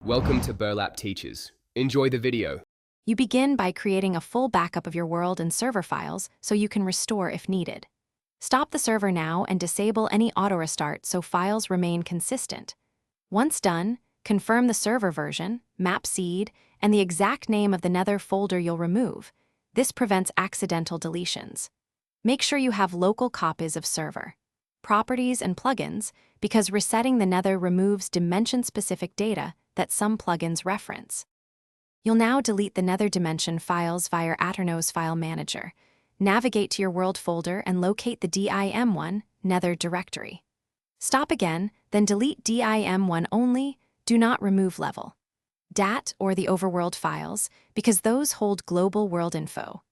Welcome to Burlap Teachers. Enjoy the video. You begin by creating a full backup of your world and server files so you can restore if needed. Stop the server now and disable any auto-restart so files remain consistent. Once done, confirm the server version, map seed, and the exact name of the Nether folder you'll remove. This prevents accidental deletions. Make sure you have local copies of server, properties, and plugins, because resetting the Nether removes dimension-specific data that some plugins reference. You'll now delete the Nether dimension files via Aternos File Manager. Navigate to your world folder and locate the dim1 Nether directory. Stop again, then delete dim1 only. Do not remove level, dat, or the overworld files, because those hold global world info.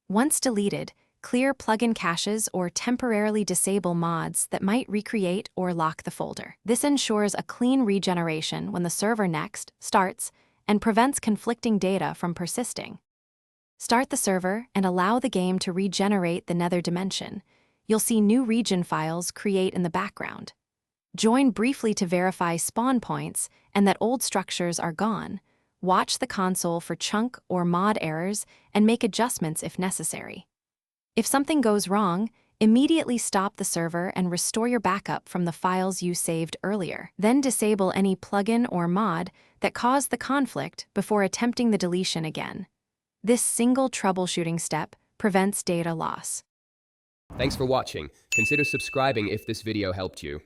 Once deleted, clear plugin caches or temporarily disable mods that might recreate or lock the folder. This ensures a clean regeneration when the server next starts and prevents conflicting data from persisting. Start the server and allow the game to regenerate the Nether dimension. You'll see new region files create in the background. Join briefly to verify spawn points and that old structures are gone. Watch the console for chunk or mod errors and make adjustments if necessary. If something goes wrong, immediately stop the server and restore your backup from the files you saved earlier. Then disable any plugin or mod that caused the conflict before attempting the deletion again. This single troubleshooting step prevents data loss. Thanks for watching. Consider subscribing if this video helped you.